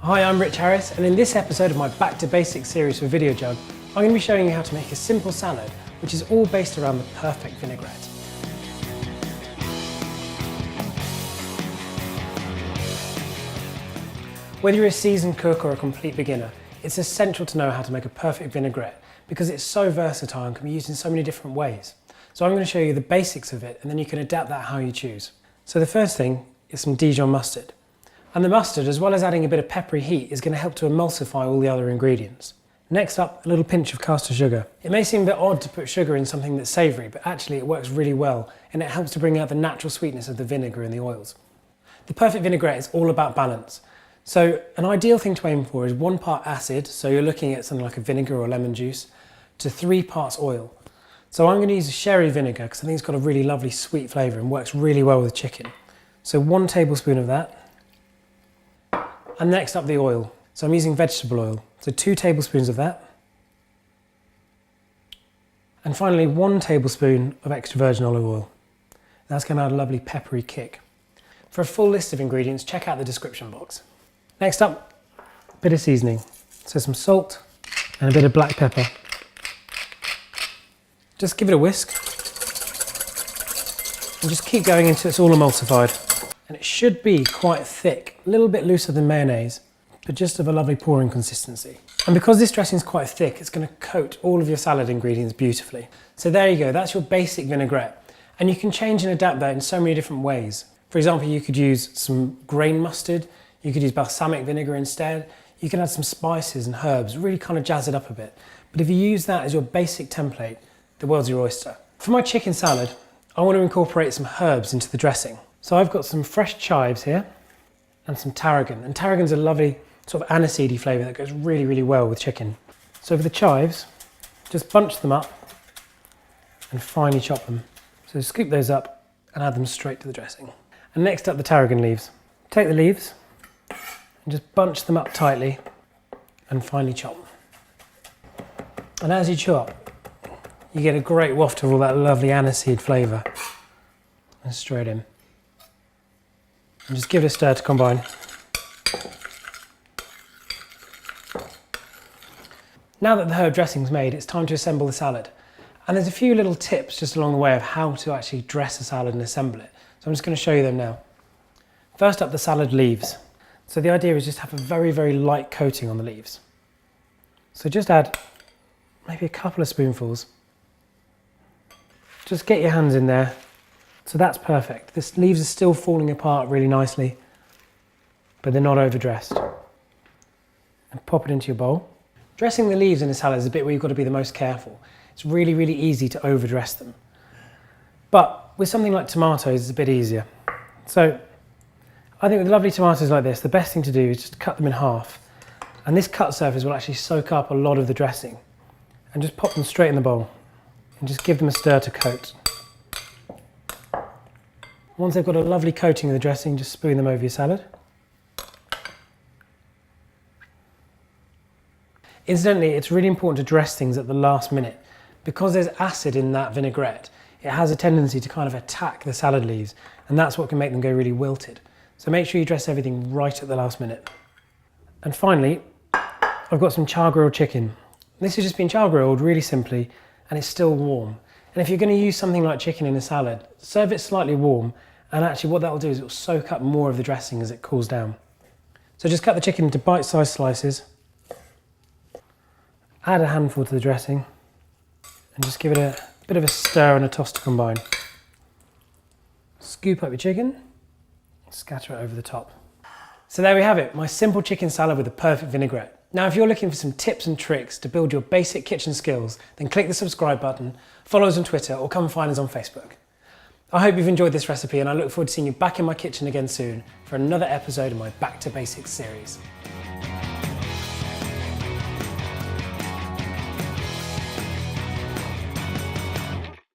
Hi, I'm Rich Harris, and in this episode of my Back to Basics series for Video Jug, I'm going to be showing you how to make a simple salad, which is all based around the perfect vinaigrette. Whether you're a seasoned cook or a complete beginner, it's essential to know how to make a perfect vinaigrette because it's so versatile and can be used in so many different ways. So I'm going to show you the basics of it, and then you can adapt that how you choose. So the first thing is some Dijon mustard. And the mustard, as well as adding a bit of peppery heat, is going to help to emulsify all the other ingredients. Next up, a little pinch of caster sugar. It may seem a bit odd to put sugar in something that's savoury, but actually it works really well, and it helps to bring out the natural sweetness of the vinegar and the oils. The perfect vinaigrette is all about balance. So an ideal thing to aim for is 1 part acid, so you're looking at something like a vinegar or lemon juice, to 3 parts oil. So I'm going to use a sherry vinegar because I think it's got a really lovely sweet flavour and works really well with chicken. So 1 tablespoon of that. And next up, the oil. So I'm using vegetable oil. So 2 tablespoons of that. And finally, 1 tablespoon of extra virgin olive oil. That's going to add a lovely peppery kick. For a full list of ingredients, check out the description box. Next up, a bit of seasoning. So some salt and a bit of black pepper. Just give it a whisk. And just keep going until it's all emulsified. And it should be quite thick, a little bit looser than mayonnaise, but just of a lovely pouring consistency. And because this dressing is quite thick, it's going to coat all of your salad ingredients beautifully. So there you go, that's your basic vinaigrette. And you can change and adapt that in so many different ways. For example, you could use some grain mustard, you could use balsamic vinegar instead, you can add some spices and herbs, really kind of jazz it up a bit. But if you use that as your basic template, the world's your oyster. For my chicken salad, I want to incorporate some herbs into the dressing. So I've got some fresh chives here and some tarragon. And tarragon's a lovely sort of aniseedy flavour that goes really, really well with chicken. So for the chives, just bunch them up and finely chop them. So scoop those up and add them straight to the dressing. And next up, the tarragon leaves. Take the leaves and just bunch them up tightly and finely chop. And as you chop, you get a great waft of all that lovely aniseed flavour. And straight in. And just give it a stir to combine. Now that the herb dressing's made, it's time to assemble the salad. And there's a few little tips just along the way of how to actually dress a salad and assemble it. So I'm just going to show you them now. First up, the salad leaves. So the idea is just have a very, very light coating on the leaves. So just add maybe a couple of spoonfuls. Just get your hands in there. So that's perfect. The leaves are still falling apart really nicely, but they're not overdressed. And pop it into your bowl. Dressing the leaves in a salad is a bit where you've got to be the most careful. It's really, really easy to overdress them. But with something like tomatoes, it's a bit easier. So I think with lovely tomatoes like this, the best thing to do is just cut them in half. And this cut surface will actually soak up a lot of the dressing. And just pop them straight in the bowl. And just give them a stir to coat. Once they've got a lovely coating of the dressing, just spoon them over your salad. Incidentally, it's really important to dress things at the last minute. Because there's acid in that vinaigrette, it has a tendency to kind of attack the salad leaves, and that's what can make them go really wilted. So make sure you dress everything right at the last minute. And finally, I've got some char-grilled chicken. This has just been char-grilled really simply, and it's still warm. And if you're going to use something like chicken in a salad, serve it slightly warm, and actually what that will do is it will soak up more of the dressing as it cools down. So just cut the chicken into bite-sized slices, add a handful to the dressing, and just give it a bit of a stir and a toss to combine. Scoop up your chicken, scatter it over the top. So there we have it, my simple chicken salad with the perfect vinaigrette. Now, if you're looking for some tips and tricks to build your basic kitchen skills, then click the subscribe button, follow us on Twitter, or come find us on Facebook. I hope you've enjoyed this recipe, and I look forward to seeing you back in my kitchen again soon for another episode of my Back to Basics series.